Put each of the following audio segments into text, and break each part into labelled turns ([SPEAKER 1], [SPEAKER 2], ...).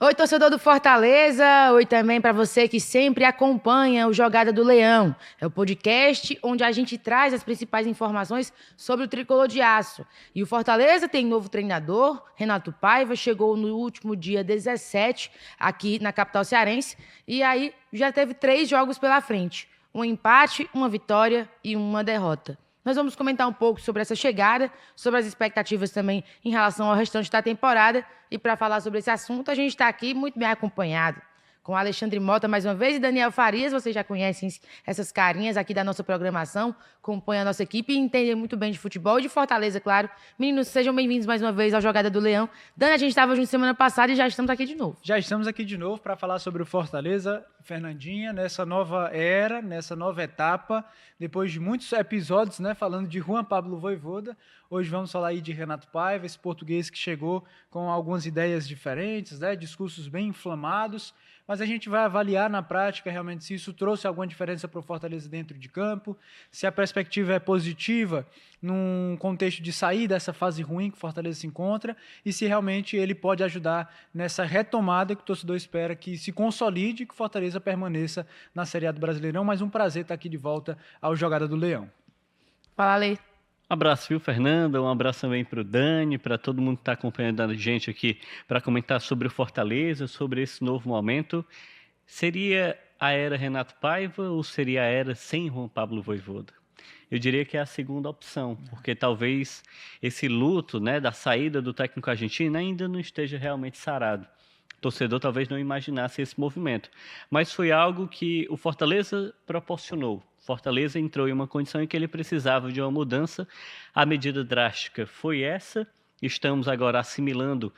[SPEAKER 1] Oi, torcedor do Fortaleza. Oi também para você que sempre acompanha o Jogada do Leão. É o podcast onde a gente traz as principais informações sobre o tricolor de aço. E o Fortaleza tem novo treinador, Renato Paiva, chegou no último dia 17 aqui na capital cearense. E aí já teve 3 jogos pela frente. Um empate, uma vitória e uma derrota. Nós vamos comentar um pouco sobre essa chegada, sobre as expectativas também em relação ao restante da temporada. E para falar sobre esse assunto, a gente está aqui muito bem acompanhado com Alexandre Mota mais uma vez e Daniel Farias. Vocês já conhecem essas carinhas aqui da nossa programação, acompanham a nossa equipe e entendem muito bem de futebol e de Fortaleza, claro. Meninos, sejam bem-vindos mais uma vez ao Jogada do Leão. Dani, a gente estava junto semana passada e já estamos aqui de novo.
[SPEAKER 2] Já estamos aqui de novo para falar sobre o Fortaleza, Fernandinha, nessa nova era, nessa nova etapa, depois de muitos episódios, né, falando de Juan Pablo Vojvoda. Hoje vamos falar aí de Renato Paiva, esse português que chegou com algumas ideias diferentes, né, discursos bem inflamados, mas a gente vai avaliar na prática realmente se isso trouxe alguma diferença para o Fortaleza dentro de campo, se a perspectiva é positiva num contexto de sair dessa fase ruim que o Fortaleza se encontra e se realmente ele pode ajudar nessa retomada que o torcedor espera que se consolide e que o Fortaleza permaneça na Série A do Brasileirão. Mas um prazer estar aqui de volta ao Jogada do Leão.
[SPEAKER 1] Fala, Lê.
[SPEAKER 3] Abraço, viu, Fernanda? Um abraço também para o Dani, para todo mundo que está acompanhando a gente aqui para comentar sobre o Fortaleza, sobre esse novo momento. Seria a era Renato Paiva ou seria a era sem Juan Pablo Vojvoda? Eu diria que é a segunda opção, porque talvez esse luto, né, da saída do técnico argentino ainda não esteja realmente sarado. O torcedor talvez não imaginasse esse movimento, mas foi algo que o Fortaleza proporcionou. Fortaleza entrou em uma condição em que ele precisava de uma mudança. A medida drástica foi essa. Estamos agora assimilando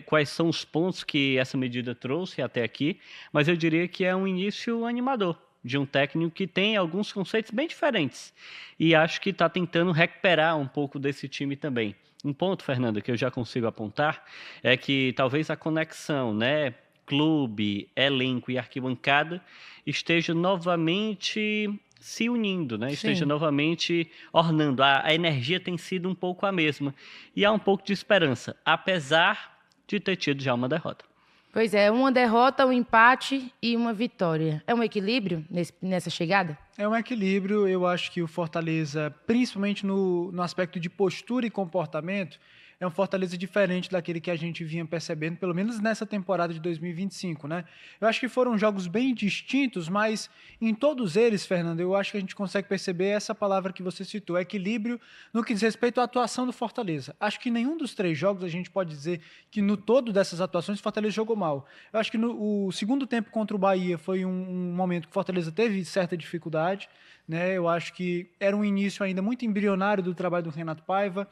[SPEAKER 3] quais são os pontos que essa medida trouxe até aqui, mas eu diria que é um início animador de um técnico que tem alguns conceitos bem diferentes e acho que está tentando recuperar um pouco desse time também. Um ponto, Fernanda, que eu já consigo apontar é que talvez a conexão, né, clube, elenco e arquibancada esteja novamente se unindo, né? Esteja novamente ornando. A energia tem sido um pouco a mesma. E há um pouco de esperança, apesar de ter tido já uma derrota.
[SPEAKER 1] Pois é, uma derrota, um empate e uma vitória. É um equilíbrio nessa chegada?
[SPEAKER 2] É um equilíbrio. Eu acho que o Fortaleza, principalmente no aspecto de postura e comportamento, é um Fortaleza diferente daquele que a gente vinha percebendo, pelo menos nessa temporada de 2025, né? Eu acho que foram jogos bem distintos, mas em todos eles, Fernando, eu acho que a gente consegue perceber essa palavra que você citou, equilíbrio no que diz respeito à atuação do Fortaleza. Acho que nenhum dos 3 jogos a gente pode dizer que no todo dessas atuações o Fortaleza jogou mal. Eu acho que o segundo tempo contra o Bahia foi um momento que o Fortaleza teve certa dificuldade, né? Eu acho que era um início ainda muito embrionário do trabalho do Renato Paiva.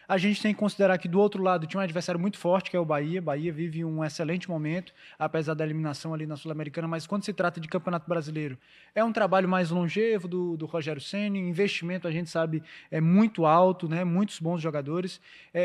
[SPEAKER 2] A gente tem que considerar que do outro lado tinha um adversário muito forte, que é o Bahia. Bahia vive um excelente momento, apesar da eliminação ali na Sul-Americana, mas quando se trata de Campeonato Brasileiro, é um trabalho mais longevo do Rogério Ceni, o investimento a gente sabe é muito alto, né? Muitos bons jogadores.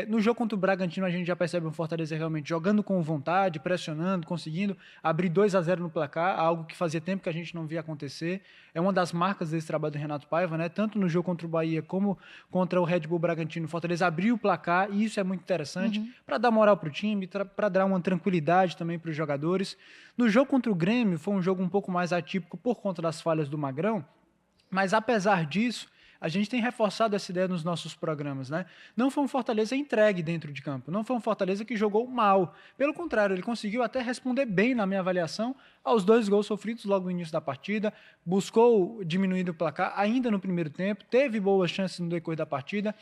[SPEAKER 2] No jogo contra o Bragantino a gente já percebe um Fortaleza realmente jogando com vontade, pressionando, conseguindo abrir 2-0 no placar, algo que fazia tempo que a gente não via acontecer. É uma das marcas desse trabalho do Renato Paiva, né? Tanto no jogo contra o Bahia como contra o Red Bull Bragantino, o Fortaleza abriu o placar, e isso é muito interessante para dar moral para o time, para dar uma tranquilidade também para os jogadores. No jogo contra o Grêmio, foi um jogo um pouco mais atípico por conta das falhas do Magrão, mas apesar disso, a gente tem reforçado essa ideia nos nossos programas, né? Não foi um Fortaleza entregue dentro de campo, não foi um Fortaleza que jogou mal. Pelo contrário, ele conseguiu até responder bem, na minha avaliação, aos 2 gols sofridos logo no início da partida, buscou diminuir o placar ainda no primeiro tempo, teve boas chances no decorrer da partida.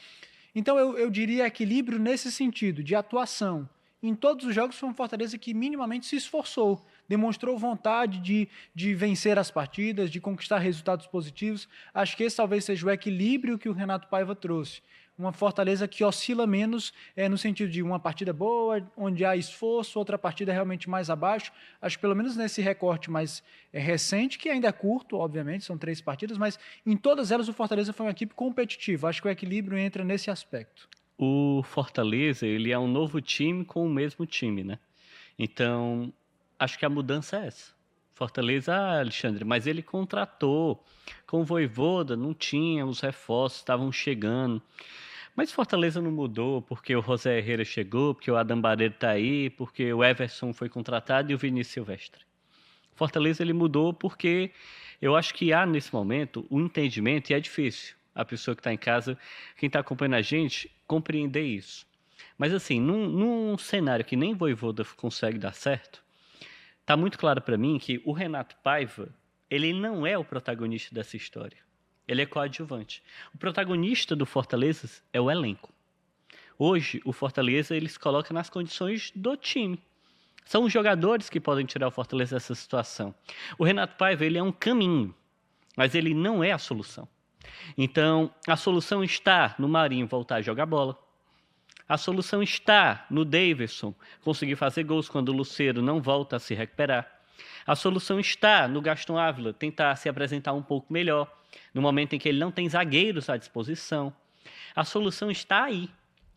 [SPEAKER 2] Então eu diria equilíbrio nesse sentido, de atuação. Em todos os jogos foi um Fortaleza que minimamente se esforçou, demonstrou vontade de vencer as partidas, de conquistar resultados positivos. Acho que esse talvez seja o equilíbrio que o Renato Paiva trouxe. Uma Fortaleza que oscila menos no sentido de uma partida boa, onde há esforço, outra partida realmente mais abaixo. Acho que pelo menos nesse recorte mais recente, que ainda é curto, obviamente, são 3 partidas, mas em todas elas o Fortaleza foi uma equipe competitiva. Acho que o equilíbrio entra nesse aspecto.
[SPEAKER 3] O Fortaleza, ele é um novo time com o mesmo time, né? Então, acho que a mudança é essa. Fortaleza, Alexandre, mas ele contratou. Com o Vojvoda não tinha, os reforços estavam chegando. Mas Fortaleza não mudou porque o José Herrera chegou, porque o Adam Barreiro está aí, porque o Everson foi contratado e o Vinícius Silvestre. Fortaleza ele mudou porque eu acho que há nesse momento um entendimento, e é difícil a pessoa que está em casa, quem está acompanhando a gente, compreender isso. Mas assim, num cenário que nem Vojvoda consegue dar certo, está muito claro para mim que o Renato Paiva, ele não é o protagonista dessa história. Ele é coadjuvante. O protagonista do Fortaleza é o elenco. Hoje, o Fortaleza ele se coloca nas condições do time. São os jogadores que podem tirar o Fortaleza dessa situação. O Renato Paiva ele é um caminho, mas ele não é a solução. Então, a solução está no Marinho voltar a jogar bola. A solução está no Daverson conseguir fazer gols quando o Lucero não volta a se recuperar. A solução está no Gaston Ávila tentar se apresentar um pouco melhor, no momento em que ele não tem zagueiros à disposição. A solução está aí,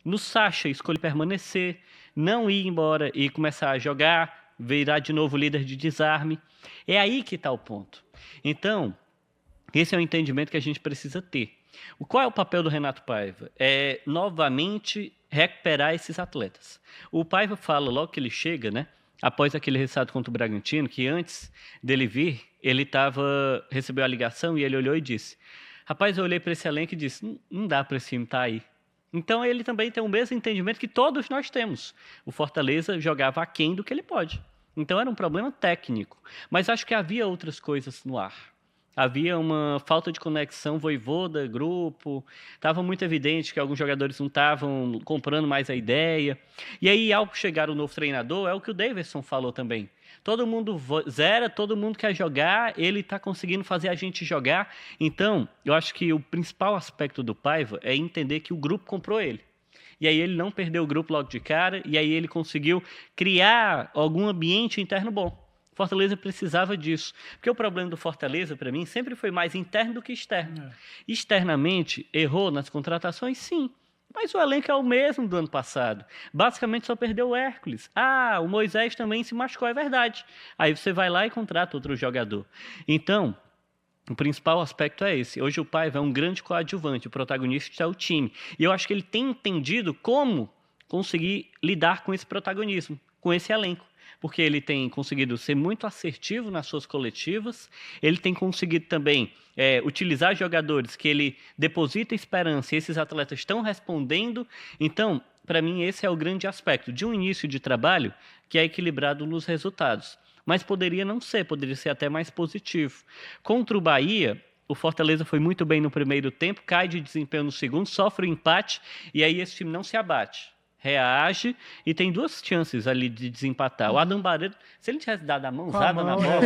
[SPEAKER 3] no Sacha escolher permanecer, não ir embora e começar a jogar, virar de novo líder de desarme. É aí que está o ponto. Então, esse é o entendimento que a gente precisa ter. Qual é o papel do Renato Paiva? É, novamente, recuperar esses atletas. O Paiva fala logo que ele chega, né? Após aquele resultado contra o Bragantino, que antes dele vir, ele recebeu a ligação e ele olhou e disse: rapaz, eu olhei para esse elenco e disse, não dá para esse time estar aí. Então ele também tem o mesmo entendimento que todos nós temos. O Fortaleza jogava aquém do que ele pode. Então era um problema técnico. Mas acho que havia outras coisas no ar. Havia uma falta de conexão Vojvoda, grupo. Estava muito evidente que alguns jogadores não estavam comprando mais a ideia. E aí, ao chegar o novo treinador, é o que o Daverson falou também. Todo mundo zera, todo mundo quer jogar, ele está conseguindo fazer a gente jogar. Então, eu acho que o principal aspecto do Paiva é entender que o grupo comprou ele. E aí ele não perdeu o grupo logo de cara, e aí ele conseguiu criar algum ambiente interno bom. Fortaleza precisava disso. Porque o problema do Fortaleza, para mim, sempre foi mais interno do que externo. Externamente, errou nas contratações, sim. Mas o elenco é o mesmo do ano passado. Basicamente só perdeu o Hércules. Ah, o Moisés também se machucou, é verdade. Aí você vai lá e contrata outro jogador. Então, o principal aspecto é esse. Hoje o Paiva é um grande coadjuvante, o protagonista é o time. E eu acho que ele tem entendido como conseguir lidar com esse protagonismo, com esse elenco. Porque ele tem conseguido ser muito assertivo nas suas coletivas, ele tem conseguido também utilizar jogadores que ele deposita esperança e esses atletas estão respondendo. Então, para mim, esse é o grande aspecto de um início de trabalho que é equilibrado nos resultados. Mas poderia não ser, poderia ser até mais positivo. Contra o Bahia, o Fortaleza foi muito bem no primeiro tempo, cai de desempenho no segundo, sofre o empate e aí esse time não se abate. Reage e tem duas chances ali de desempatar. O Adam Barreiro, se ele tivesse dado a mãozada na bola...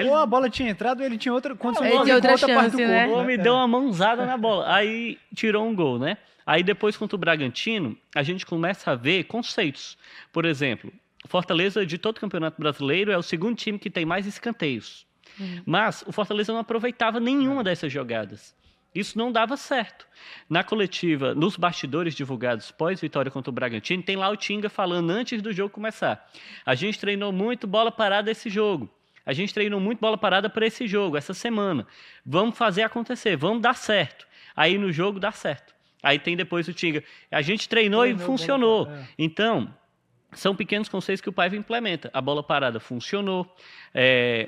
[SPEAKER 2] Ou a bola tinha entrado, ele tinha outra condição
[SPEAKER 1] de outra
[SPEAKER 2] outra
[SPEAKER 1] chance,
[SPEAKER 2] parte do
[SPEAKER 1] né?
[SPEAKER 2] corpo.
[SPEAKER 3] O homem deu uma mãozada na bola. Aí tirou um gol, né? Aí depois contra o Bragantino, a gente começa a ver conceitos. Por exemplo, Fortaleza de todo o Campeonato Brasileiro é o segundo time que tem mais escanteios. Mas o Fortaleza não aproveitava nenhuma dessas jogadas. Isso não dava certo. Na coletiva, nos bastidores divulgados pós-vitória contra o Bragantino, tem lá o Tinga falando antes do jogo começar. A gente treinou muito bola parada esse jogo. A gente treinou muito bola parada para esse jogo, essa semana. Vamos fazer acontecer, vamos dar certo. Aí no jogo dá certo. Aí tem depois o Tinga. A gente treinou e funcionou. Então... são pequenos conceitos que o Paiva implementa. A bola parada funcionou,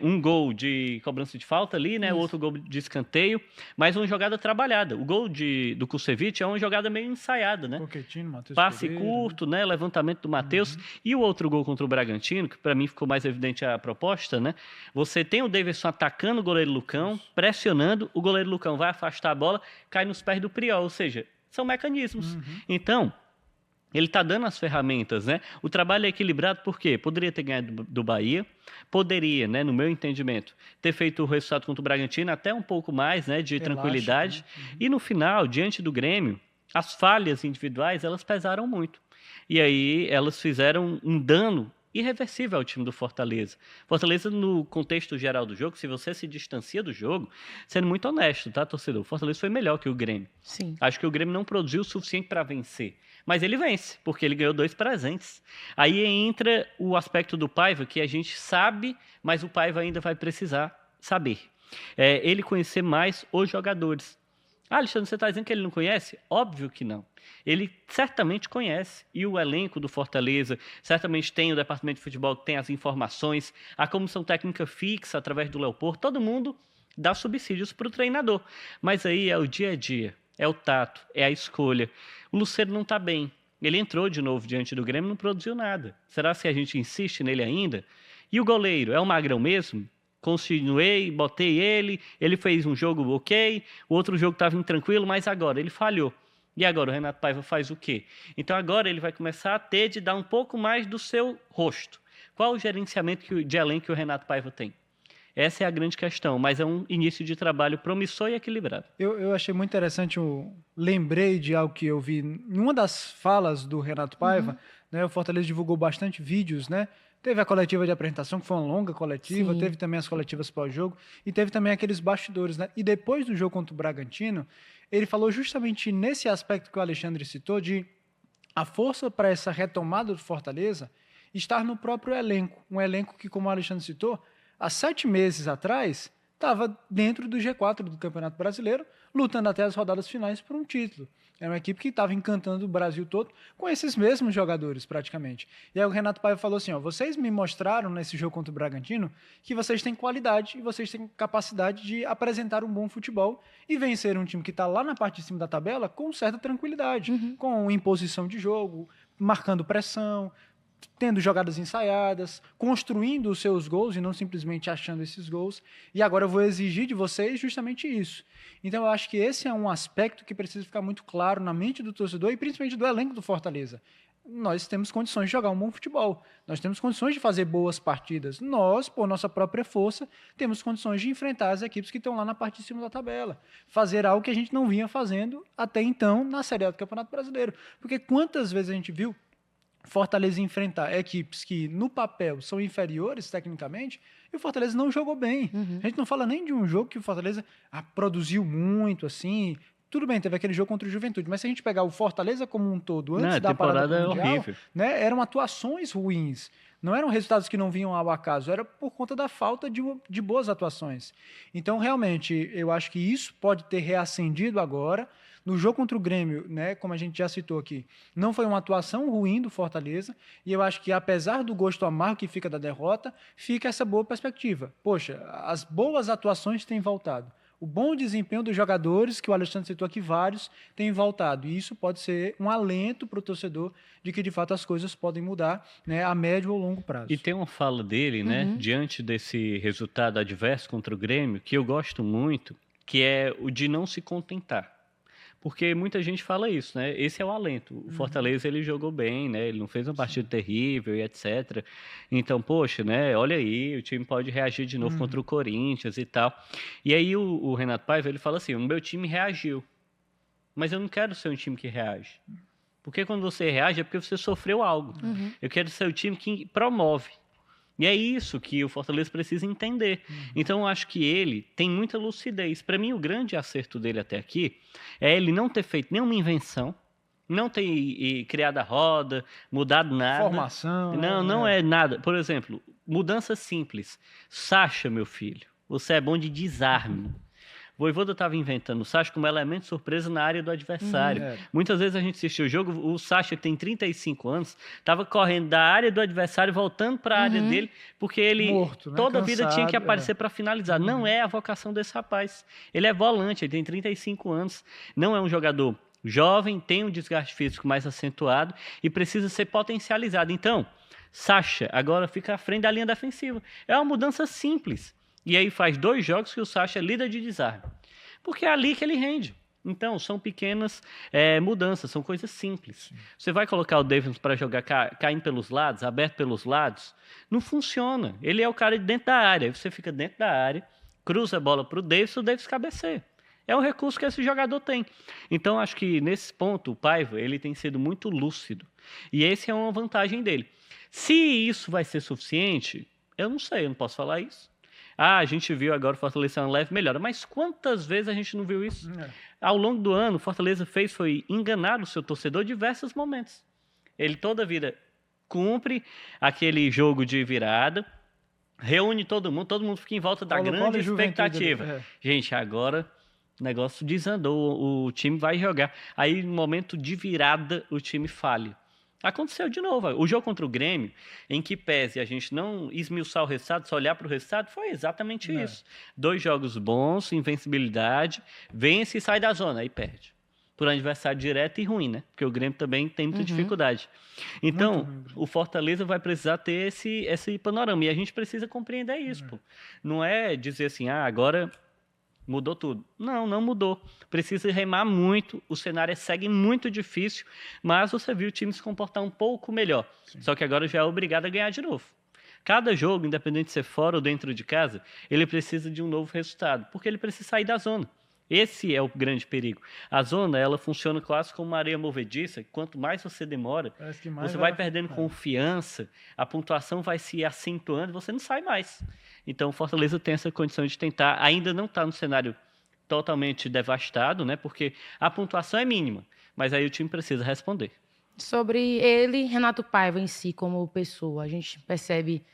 [SPEAKER 3] um gol de cobrança de falta ali, né? O outro gol de escanteio, mas uma jogada trabalhada. O gol do Kusevich é uma jogada meio ensaiada, né? Passe curto, né? Levantamento do Matheus. E o outro gol contra o Bragantino, que para mim ficou mais evidente a proposta, né? Você tem o Daverson atacando o goleiro Lucão, pressionando, o goleiro Lucão vai afastar a bola, cai nos pés do Priol, ou seja, são mecanismos. Então... ele está dando as ferramentas, né? O trabalho é equilibrado porque poderia ter ganhado do Bahia, poderia, né, no meu entendimento, ter feito o resultado contra o Bragantino até um pouco mais, né, de tranquilidade. E no final, diante do Grêmio, as falhas individuais, elas pesaram muito. E aí elas fizeram um dano irreversível ao time do Fortaleza. Fortaleza, no contexto geral do jogo, se você se distancia do jogo, sendo muito honesto, tá, torcedor? O Fortaleza foi melhor que o Grêmio.
[SPEAKER 1] Sim.
[SPEAKER 3] Acho que o Grêmio não produziu o suficiente para vencer. Mas ele vence, porque ele ganhou 2 presentes. Aí entra o aspecto do Paiva, que a gente sabe, mas o Paiva ainda vai precisar saber. Ele conhecer mais os jogadores. Ah, Alexandre, você está dizendo que ele não conhece? Óbvio que não. Ele certamente conhece. E o elenco do Fortaleza certamente tem o departamento de futebol que tem as informações, a comissão técnica fixa através do Leopoldo, todo mundo dá subsídios para o treinador. Mas aí é o dia a dia, é o tato, é a escolha. O Lucero não está bem. Ele entrou de novo diante do Grêmio e não produziu nada. Será que a gente insiste nele ainda? E o goleiro, é o Magrão mesmo? Continuei, botei ele fez um jogo ok, o outro jogo estava tranquilo, mas agora ele falhou. E agora o Renato Paiva faz o quê? Então agora ele vai começar a ter de dar um pouco mais do seu rosto. Qual o gerenciamento de elenco que o Renato Paiva tem? Essa é a grande questão, mas é um início de trabalho promissor e equilibrado.
[SPEAKER 2] Eu achei muito interessante, lembrei de algo que eu vi em uma das falas do Renato Paiva, né? O Fortaleza divulgou bastante vídeos, né? Teve a coletiva de apresentação, que foi uma longa coletiva, teve também as coletivas pós-jogo e teve também aqueles bastidores, né? E depois do jogo contra o Bragantino, ele falou justamente nesse aspecto que o Alexandre citou, de a força para essa retomada do Fortaleza estar no próprio elenco. Um elenco que, como o Alexandre citou, há 7 meses atrás estava dentro do G4 do Campeonato Brasileiro, lutando até as rodadas finais por um título. Era uma equipe que estava encantando o Brasil todo com esses mesmos jogadores, praticamente. E aí o Renato Paiva falou assim, vocês me mostraram nesse jogo contra o Bragantino que vocês têm qualidade e vocês têm capacidade de apresentar um bom futebol e vencer um time que está lá na parte de cima da tabela com certa tranquilidade, com imposição de jogo, marcando pressão, tendo jogadas ensaiadas, construindo os seus gols e não simplesmente achando esses gols. E agora eu vou exigir de vocês justamente isso. Então eu acho que esse é um aspecto que precisa ficar muito claro na mente do torcedor e principalmente do elenco do Fortaleza. Nós temos condições de jogar um bom futebol. Nós temos condições de fazer boas partidas. Nós, por nossa própria força, temos condições de enfrentar as equipes que estão lá na parte de cima da tabela. Fazer algo que a gente não vinha fazendo até então na Série A do Campeonato Brasileiro. Porque quantas vezes a gente viu Fortaleza enfrentar equipes que, no papel, são inferiores tecnicamente, e o Fortaleza não jogou bem. A gente não fala nem de um jogo que o Fortaleza produziu muito, assim. Tudo bem, teve aquele jogo contra o Juventude, mas se a gente pegar o Fortaleza como um todo, antes da parada mundial,
[SPEAKER 3] horrível,
[SPEAKER 2] né, eram atuações ruins. Não eram resultados que não vinham ao acaso, era por conta da falta de boas atuações. Então, realmente, eu acho que isso pode ter reacendido agora. No jogo contra o Grêmio, né, como a gente já citou aqui, não foi uma atuação ruim do Fortaleza, e eu acho que, apesar do gosto amargo que fica da derrota, fica essa boa perspectiva. Poxa, as boas atuações têm voltado. O bom desempenho dos jogadores, que o Alexandre citou aqui, vários, tem voltado. E isso pode ser um alento para o torcedor de que, de fato, as coisas podem mudar, né, a médio ou longo prazo.
[SPEAKER 3] E tem uma fala dele, né, diante desse resultado adverso contra o Grêmio, que eu gosto muito, que é o de não se contentar. Porque muita gente fala isso, né? Esse é o alento. O Fortaleza, ele jogou bem, né? Ele não fez uma partida terrível e etc. Então, poxa, né? Olha aí, o time pode reagir de novo contra o Corinthians e tal. E aí o Renato Paiva, ele fala assim, o meu time reagiu. Mas eu não quero ser um time que reage. Porque quando você reage é porque você sofreu algo. Eu quero ser o time que promove. E é isso que o Fortaleza precisa entender. Então, eu acho que ele tem muita lucidez. Para mim, o grande acerto dele até aqui é ele não ter feito nenhuma invenção, não ter criado a roda, mudado nada.
[SPEAKER 2] Formação.
[SPEAKER 3] Não é nada. Por exemplo, mudança simples. Sacha, meu filho, você é bom de desarme. O Vojvoda estava inventando o Sacha como elemento surpresa na área do adversário. Muitas vezes a gente assistiu o jogo, o Sacha, que tem 35 anos, estava correndo da área do adversário, voltando para a área dele, porque ele
[SPEAKER 2] morto, né?
[SPEAKER 3] toda a
[SPEAKER 2] Cansado,
[SPEAKER 3] vida tinha que aparecer para finalizar. Não é a vocação desse rapaz. Ele é volante, ele tem 35 anos, não é um jogador jovem, tem um desgaste físico mais acentuado e precisa ser potencializado. Então, Sacha agora fica à frente da linha defensiva. É uma mudança simples. E aí faz 2 jogos que o Sacha é líder de desarme. Porque é ali que ele rende. Então, são pequenas mudanças, são coisas simples. Você vai colocar o Davidson para jogar caindo pelos lados, aberto pelos lados, não funciona. Ele é o cara de dentro da área. Aí você fica dentro da área, cruza a bola para o Davidson cabeceia. É um recurso que esse jogador tem. Então, acho que nesse ponto, o Paiva ele tem sido muito lúcido. E essa é uma vantagem dele. Se isso vai ser suficiente, eu não sei, eu não posso falar isso. A gente viu agora o Fortaleza uma leve melhora, mas quantas vezes a gente não viu isso? Ao longo do ano, o Fortaleza foi enganar o seu torcedor em diversos momentos. Ele toda a vida cumpre aquele jogo de virada, reúne todo mundo fica em volta da grande expectativa. Gente, agora O negócio desandou, o time vai jogar. Aí, no momento de virada, o time falha. Aconteceu de novo. O jogo contra o Grêmio, em que pese a gente não esmiuçar o resultado, só olhar para o resultado, foi exatamente isso. 2 jogos bons, invencibilidade, vence e sai da zona, aí perde. Por adversário direto e ruim, né? Porque o Grêmio também tem muita dificuldade. Então, o Fortaleza vai precisar ter esse panorama. E a gente precisa compreender isso, pô. Não é dizer assim, agora mudou tudo. Não mudou. Precisa remar muito, o cenário segue muito difícil, mas você viu o time se comportar um pouco melhor. Sim. Só que agora já é obrigado a ganhar de novo. Cada jogo, independente de ser fora ou dentro de casa, ele precisa de um novo resultado, porque ele precisa sair da zona. Esse é o grande perigo. A zona, ela funciona quase como uma areia movediça. Quanto mais você demora, você vai perdendo confiança, a pontuação vai se acentuando e você não sai mais. Então, o Fortaleza tem essa condição de tentar, ainda não está no cenário totalmente devastado, né? Porque a pontuação é mínima, mas aí o time precisa responder.
[SPEAKER 1] Sobre ele, Renato Paiva em si, como pessoa, a gente percebe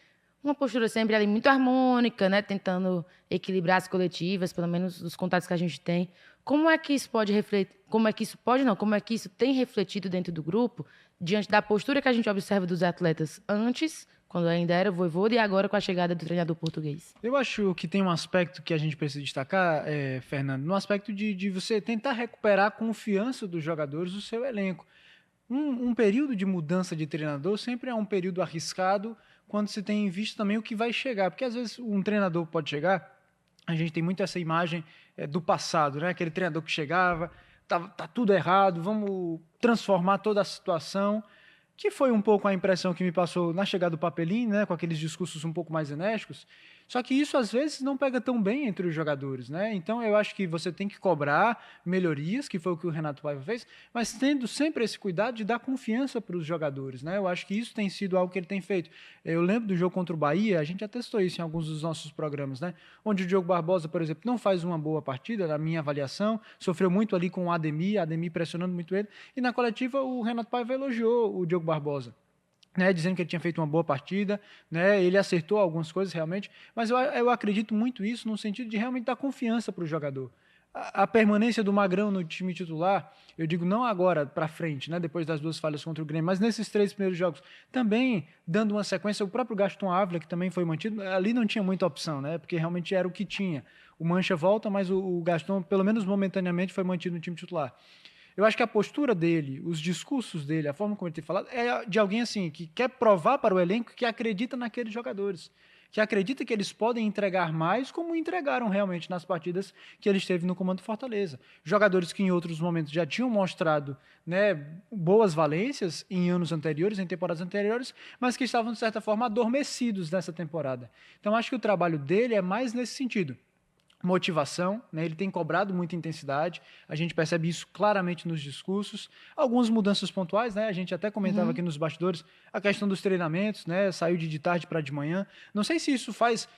[SPEAKER 1] uma postura sempre ali muito harmônica, né? Tentando equilibrar as coletivas, pelo menos os contatos que a gente tem. Como é que isso pode refletir? Como é que isso tem refletido dentro do grupo, diante da postura que a gente observa dos atletas antes, quando ainda era o Vojvoda, e agora com a chegada do treinador português?
[SPEAKER 2] Eu acho que tem um aspecto que a gente precisa destacar, Fernando, no aspecto de você tentar recuperar a confiança dos jogadores do seu elenco. Um período de mudança de treinador sempre é um período arriscado, quando se tem em vista também o que vai chegar. Porque, às vezes, um treinador pode chegar, a gente tem muito essa imagem do passado, né? Aquele treinador que chegava, tá tudo errado, vamos transformar toda a situação, que foi um pouco a impressão que me passou na chegada do Papelinho, né? Com aqueles discursos um pouco mais enérgicos. Só que isso, às vezes, não pega tão bem entre os jogadores, né? Então, eu acho que você tem que cobrar melhorias, que foi o que o Renato Paiva fez, mas tendo sempre esse cuidado de dar confiança para os jogadores, né? Eu acho que isso tem sido algo que ele tem feito. Eu lembro do jogo contra o Bahia, a gente já testou isso em alguns dos nossos programas, né? Onde o Diogo Barbosa, por exemplo, não faz uma boa partida, na minha avaliação, sofreu muito ali com o Ademir pressionando muito ele, e na coletiva o Renato Paiva elogiou o Diogo Barbosa, né, dizendo que ele tinha feito uma boa partida, né, ele acertou algumas coisas realmente, mas eu acredito muito isso no sentido de realmente dar confiança para o jogador. A permanência do Magrão no time titular, eu digo não agora para frente, né, depois das 2 falhas contra o Grêmio, mas nesses 3 primeiros jogos, também dando uma sequência, o próprio Gaston Ávila, que também foi mantido, ali não tinha muita opção, né, porque realmente era o que tinha. O Mancha volta, mas o Gaston, pelo menos momentaneamente, foi mantido no time titular. Eu acho que a postura dele, os discursos dele, a forma como ele tem falado, é de alguém assim que quer provar para o elenco que acredita naqueles jogadores, que acredita que eles podem entregar mais, como entregaram realmente nas partidas que ele esteve no comando do Fortaleza. Jogadores que em outros momentos já tinham mostrado, né, boas valências em anos anteriores, em temporadas anteriores, mas que estavam, de certa forma, adormecidos nessa temporada. Então, acho que o trabalho dele é mais nesse sentido. Motivação, né? Ele tem cobrado muita intensidade, a gente percebe isso claramente nos discursos, algumas mudanças pontuais, né? A gente até comentava aqui nos bastidores a questão dos treinamentos, né? Saiu de tarde para de manhã, não sei se isso faz,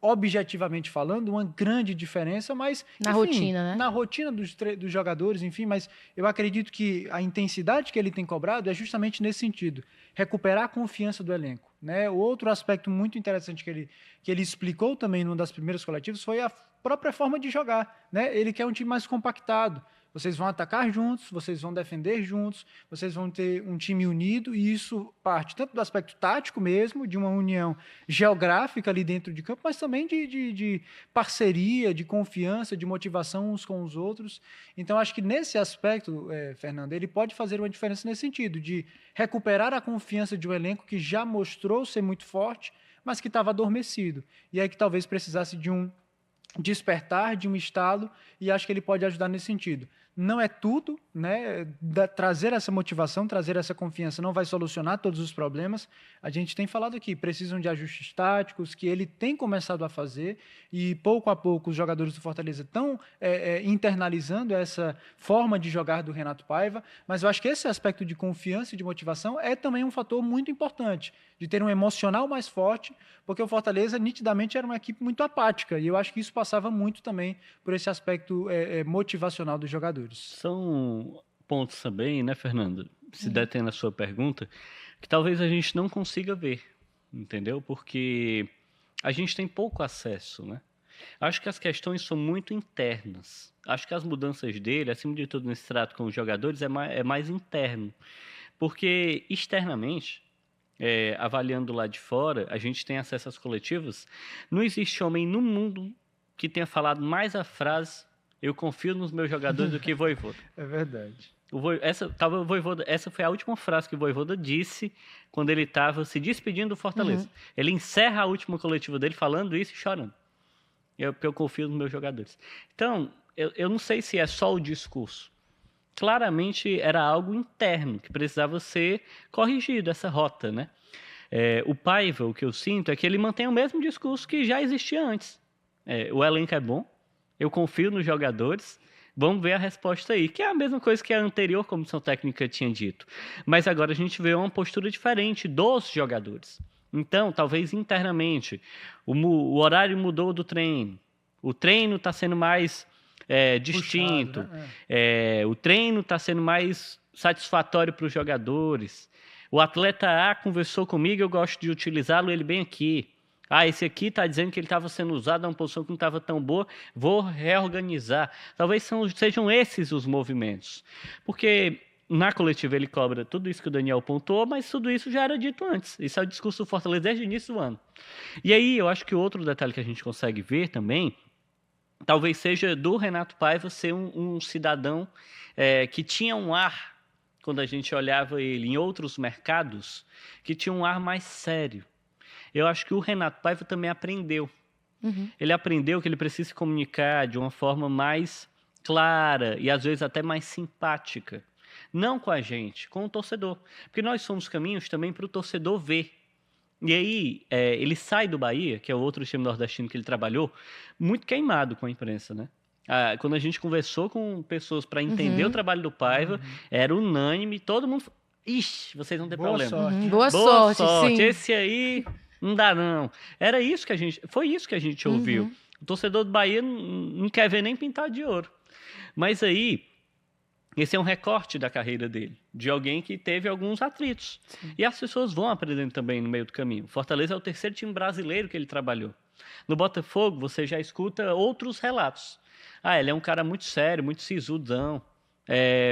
[SPEAKER 2] objetivamente falando, uma grande diferença, mas
[SPEAKER 1] na rotina, né?
[SPEAKER 2] Na rotina dos jogadores, enfim, mas eu acredito que a intensidade que ele tem cobrado é justamente nesse sentido, recuperar a confiança do elenco, né? O outro aspecto muito interessante que ele explicou também numa das primeiras coletivas foi a própria forma de jogar, né? Ele quer um time mais compactado. Vocês vão atacar juntos, vocês vão defender juntos, vocês vão ter um time unido, e isso parte tanto do aspecto tático mesmo, de uma união geográfica ali dentro de campo, mas também de parceria, de confiança, de motivação uns com os outros. Então, acho que nesse aspecto, Fernando, ele pode fazer uma diferença nesse sentido, de recuperar a confiança de um elenco que já mostrou ser muito forte, mas que estava adormecido. E aí que talvez precisasse de um despertar, de um estalo, e acho que ele pode ajudar nesse sentido. Não é tudo, né? Trazer essa motivação, trazer essa confiança não vai solucionar todos os problemas. A gente tem falado aqui, precisam de ajustes táticos, que ele tem começado a fazer, e pouco a pouco os jogadores do Fortaleza estão internalizando essa forma de jogar do Renato Paiva, mas eu acho que esse aspecto de confiança e de motivação é também um fator muito importante, de ter um emocional mais forte, porque o Fortaleza nitidamente era uma equipe muito apática, e eu acho que isso passava muito também por esse aspecto motivacional dos jogadores.
[SPEAKER 3] São pontos também, né, Fernando? Se detém na sua pergunta, que talvez a gente não consiga ver, entendeu? Porque a gente tem pouco acesso, né? Acho que as questões são muito internas. Acho que as mudanças dele, acima de tudo nesse trato com os jogadores, é mais interno. Porque externamente, avaliando lá de fora, a gente tem acesso às coletivas. Não existe homem no mundo que tenha falado mais a frase "eu confio nos meus jogadores" do que Vojvoda.
[SPEAKER 2] É verdade.
[SPEAKER 3] Essa foi a última frase que o Vojvoda disse quando ele estava se despedindo do Fortaleza. Ele encerra a última coletiva dele falando isso e chorando. Porque eu confio nos meus jogadores. Então, eu não sei se é só o discurso. Claramente era algo interno que precisava ser corrigido, essa rota, né? O Paiva, o que eu sinto é que ele mantém o mesmo discurso que já existia antes. O elenco é bom, eu confio nos jogadores, vamos ver a resposta aí, que é a mesma coisa que a anterior comissão técnica tinha dito. Mas agora a gente vê uma postura diferente dos jogadores. Então, talvez internamente, o horário mudou do treino, o treino está sendo mais distinto,
[SPEAKER 2] puxado, né?
[SPEAKER 3] O treino está sendo mais satisfatório para os jogadores. O atleta A conversou comigo, eu gosto de utilizá-lo, ele bem aqui. Esse aqui está dizendo que ele estava sendo usado numa posição que não estava tão boa, vou reorganizar. Talvez sejam esses os movimentos. Porque na coletiva ele cobra tudo isso que o Daniel pontuou, mas tudo isso já era dito antes. Isso é o discurso do Fortaleza desde o início do ano. E aí eu acho que outro detalhe que a gente consegue ver também, talvez seja do Renato Paiva ser um cidadão que tinha um ar, quando a gente olhava ele em outros mercados, que tinha um ar mais sério. Eu acho que o Renato Paiva também aprendeu. Ele aprendeu que ele precisa se comunicar de uma forma mais clara e às vezes até mais simpática. Não com a gente, com o torcedor. Porque nós somos caminhos também para o torcedor ver. E aí, ele sai do Bahia, que é o outro time nordestino que ele trabalhou, muito queimado com a imprensa, né? Quando a gente conversou com pessoas para entender o trabalho do Paiva, era unânime, todo mundo... Ixi, vocês não têm problema.
[SPEAKER 2] Sorte.
[SPEAKER 1] Boa sorte, sim.
[SPEAKER 3] Esse aí... Não dá, não. Foi isso que a gente ouviu. O torcedor do Bahia não quer ver nem pintado de ouro. Mas aí, esse é um recorte da carreira dele, de alguém que teve alguns atritos. Sim. E as pessoas vão aprendendo também no meio do caminho. Fortaleza é o terceiro time brasileiro que ele trabalhou. No Botafogo, você já escuta outros relatos. Ele é um cara muito sério, muito sisudão.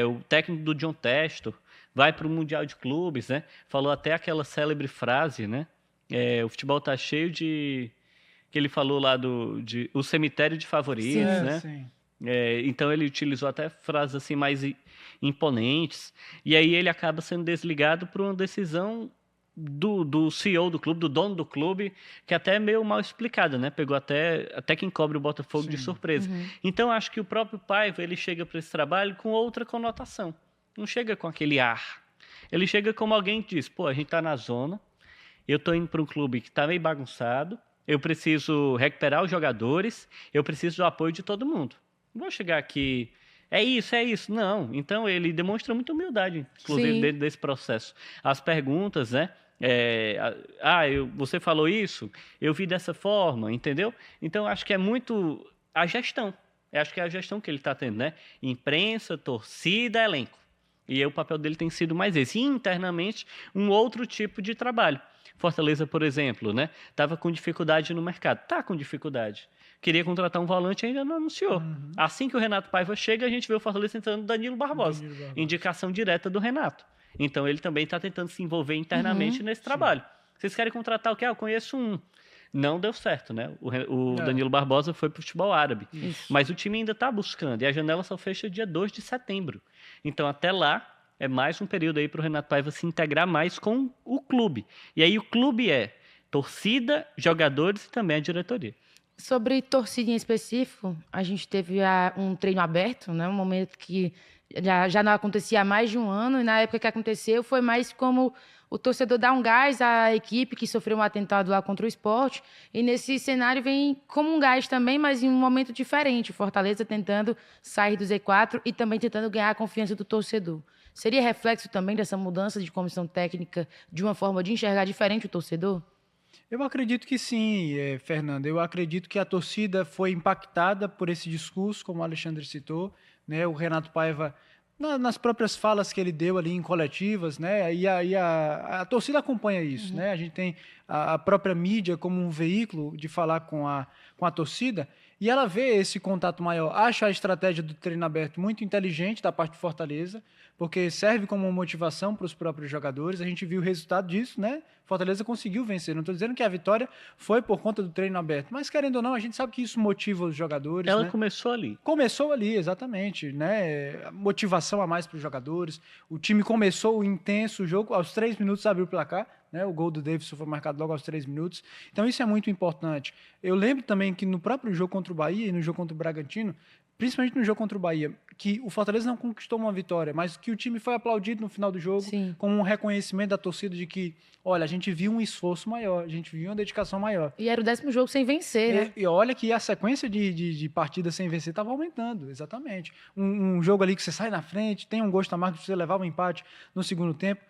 [SPEAKER 3] O técnico do John Textor vai para o Mundial de Clubes, né? Falou até aquela célebre frase, né? O futebol tá cheio de... que ele falou lá o cemitério de favoritos,
[SPEAKER 2] sim,
[SPEAKER 3] né?
[SPEAKER 2] Sim.
[SPEAKER 3] Então ele utilizou até frases assim mais imponentes. E aí ele acaba sendo desligado por uma decisão do CEO do clube, do dono do clube, que até é meio mal explicada, né? Pegou até quem cobre o Botafogo de surpresa. Então acho que o próprio Paiva, ele chega para esse trabalho com outra conotação. Não chega com aquele ar. Ele chega como alguém que diz, a gente tá na zona, eu estou indo para um clube que está meio bagunçado, eu preciso recuperar os jogadores, eu preciso do apoio de todo mundo. Não vou chegar aqui, é isso. Não, então ele demonstra muita humildade, inclusive, dentro desse processo. As perguntas, né? Você falou isso, eu vi dessa forma, entendeu? Então, acho que é muito a gestão. Acho que é a gestão que ele está tendo, né? Imprensa, torcida, elenco. E aí o papel dele tem sido mais esse. E internamente, um outro tipo de trabalho. Fortaleza, por exemplo, né? Estava com dificuldade no mercado. Está com dificuldade. Queria contratar um volante e ainda não anunciou. Assim que o Renato Paiva chega, a gente vê o Fortaleza tentando Danilo Barbosa. Indicação direta do Renato. Então, ele também está tentando se envolver internamente nesse trabalho. Vocês querem contratar o quê? Eu conheço um. Não deu certo, né? O Danilo Barbosa foi para o futebol árabe. Mas o time ainda está buscando. E a janela só fecha dia 2 de setembro. Então, até lá, é mais um período aí para o Renato Paiva se integrar mais com o clube. E aí o clube é torcida, jogadores e também a diretoria.
[SPEAKER 1] Sobre torcida em específico, a gente teve um treino aberto, né? Um momento que já não acontecia há mais de um ano, e na época que aconteceu foi mais como o torcedor dar um gás à equipe que sofreu um atentado lá contra o Sport, e nesse cenário vem como um gás também, mas em um momento diferente, o Fortaleza tentando sair do Z4 e também tentando ganhar a confiança do torcedor. Seria reflexo também dessa mudança de comissão técnica, de uma forma de enxergar diferente o torcedor?
[SPEAKER 2] Eu acredito que sim, Fernanda. Eu acredito que a torcida foi impactada por esse discurso, como o Alexandre citou, né? O Renato Paiva nas próprias falas que ele deu ali em coletivas, né? E a torcida acompanha isso, né? A gente tem a própria mídia como um veículo de falar com a torcida e ela vê esse contato maior. Acha a estratégia do treino aberto muito inteligente da parte do Fortaleza, porque serve como motivação para os próprios jogadores. A gente viu o resultado disso, né? Fortaleza conseguiu vencer. Não estou dizendo que a vitória foi por conta do treino aberto, mas querendo ou não, a gente sabe que isso motiva os jogadores.
[SPEAKER 3] Ela
[SPEAKER 2] né?
[SPEAKER 3] começou ali.
[SPEAKER 2] Começou ali, exatamente, né? Motivação a mais para os jogadores. O time começou o intenso jogo, aos 3 minutos abriu o placar, né? O gol do Davidson foi marcado logo aos 3 minutos. Então isso é muito importante. Eu lembro também que no próprio jogo contra o Bahia e no jogo contra o Bragantino, principalmente no jogo contra o Bahia, que o Fortaleza não conquistou uma vitória, mas que o time foi aplaudido no final do jogo,
[SPEAKER 1] Sim.
[SPEAKER 2] como um reconhecimento da torcida de que, olha, a gente viu um esforço maior, a gente viu uma dedicação maior.
[SPEAKER 1] E era o 10º jogo sem vencer, né?
[SPEAKER 2] E olha que a sequência de partidas sem vencer estava aumentando, exatamente. Um jogo ali que você sai na frente, tem um gosto amargo de você levar um empate no segundo tempo.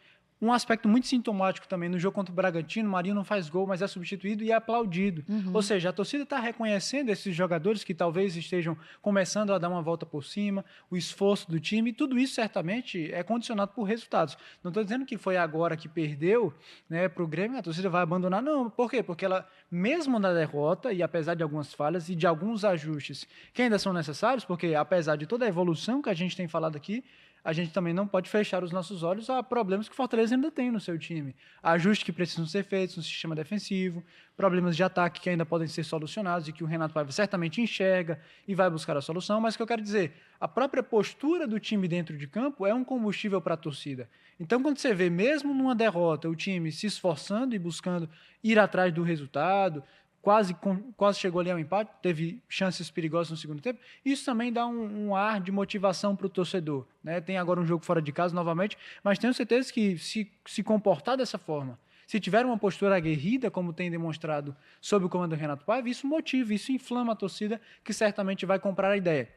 [SPEAKER 2] Um aspecto muito sintomático também, no jogo contra o Bragantino, o Marinho não faz gol, mas é substituído e é aplaudido. Ou seja, a torcida está reconhecendo esses jogadores que talvez estejam começando a dar uma volta por cima, o esforço do time, e tudo isso certamente é condicionado por resultados. Não estou dizendo que foi agora que perdeu, né, para o Grêmio, a torcida vai abandonar, não. Por quê? Porque ela, mesmo na derrota, e apesar de algumas falhas e de alguns ajustes que ainda são necessários, porque apesar de toda a evolução que a gente tem falado aqui, a gente também não pode fechar os nossos olhos a problemas que o Fortaleza ainda tem no seu time. Ajustes que precisam ser feitos no sistema defensivo, problemas de ataque que ainda podem ser solucionados e que o Renato Paiva certamente enxerga e vai buscar a solução, mas o que eu quero dizer, a própria postura do time dentro de campo é um combustível para a torcida. Então, quando você vê, mesmo numa derrota, o time se esforçando e buscando ir atrás do resultado, quase chegou ali ao empate, teve chances perigosas no segundo tempo, isso também dá um ar de motivação para o torcedor. Né? Tem agora um jogo fora de casa novamente, mas tenho certeza que se comportar dessa forma, se tiver uma postura aguerrida, como tem demonstrado sob o comando do Renato Paiva, isso motiva, isso inflama a torcida, que certamente vai comprar a ideia.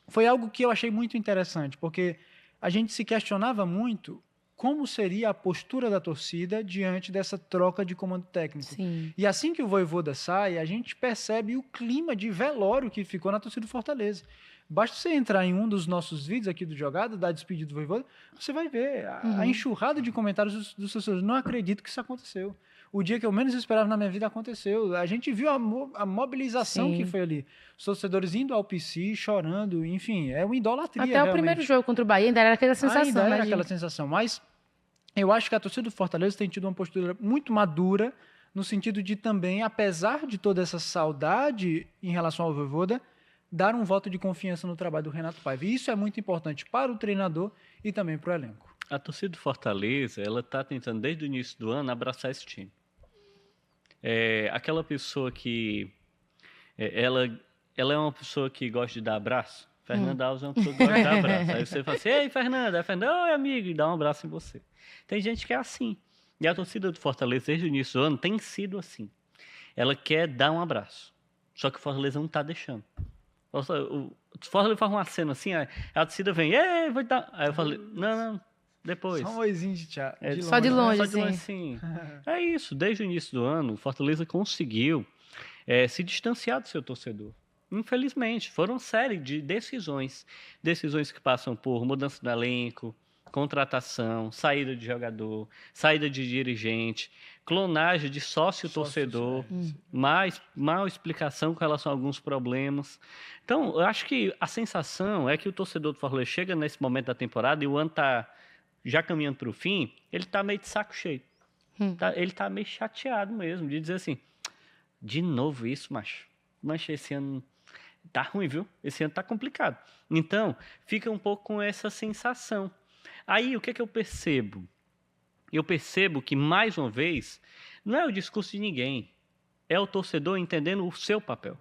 [SPEAKER 2] Foi algo que eu achei muito interessante, porque a gente se questionava muito como seria a postura da torcida diante dessa troca de comando técnico.
[SPEAKER 1] Sim.
[SPEAKER 2] E assim que o Vojvoda sai, a gente percebe o clima de velório que ficou na torcida do Fortaleza. Basta você entrar em um dos nossos vídeos aqui do Jogada, da despedida do Vojvoda, você vai ver a enxurrada de comentários dos torcedores. Não acredito que isso aconteceu. O dia que eu menos esperava na minha vida aconteceu. A gente viu a mobilização
[SPEAKER 1] Sim.
[SPEAKER 2] que foi ali. Os torcedores indo ao PC, chorando, enfim, é uma idolatria.
[SPEAKER 1] Até
[SPEAKER 2] realmente.
[SPEAKER 1] o primeiro jogo contra o Bahia ainda era aquela sensação.
[SPEAKER 2] Ainda era
[SPEAKER 1] imagina.
[SPEAKER 2] aquela sensação, mas eu acho que a torcida do Fortaleza tem tido uma postura muito madura, no sentido de também, apesar de toda essa saudade em relação ao Vojvoda, dar um voto de confiança no trabalho do Renato Paiva. E isso é muito importante para o treinador e também para o elenco.
[SPEAKER 3] A torcida do Fortaleza, ela está tentando, desde o início do ano, abraçar esse time. Aquela pessoa que... ela é uma pessoa que gosta de dar abraço. Fernanda Alves é uma pessoa que gosta de dar abraço. Aí você fala assim, ei, Fernanda. Aí Fernanda, oi, amigo, e dá um abraço em você. Tem gente que é assim. E a torcida do Fortaleza, desde o início do ano, tem sido assim. Ela quer dar um abraço. Só que o Fortaleza não está deixando. O Fortaleza faz uma cena assim, a torcida vem, ei, vou dar... Aí eu falei, não, depois.
[SPEAKER 2] Só um oizinho de tchau.
[SPEAKER 1] Só de longe,
[SPEAKER 3] Só de longe,
[SPEAKER 1] assim.
[SPEAKER 3] sim. É isso, desde o início do ano, o Fortaleza conseguiu se distanciar do seu torcedor. Infelizmente, foram uma série de decisões que passam por mudança do elenco, contratação, saída de jogador, saída de dirigente, clonagem de sócio-torcedor, mal explicação com relação a alguns problemas. Então, eu acho que a sensação é que o torcedor do Fortaleza chega nesse momento da temporada e o ano está já caminhando para o fim, ele está meio de saco cheio. Ele está meio chateado mesmo, de dizer assim, de novo isso, macho. Mas esse ano tá ruim, viu? Esse ano tá complicado. Então, fica um pouco com essa sensação. Aí, o que eu percebo? Eu percebo que, mais uma vez, não é o discurso de ninguém. É o torcedor entendendo o seu papel.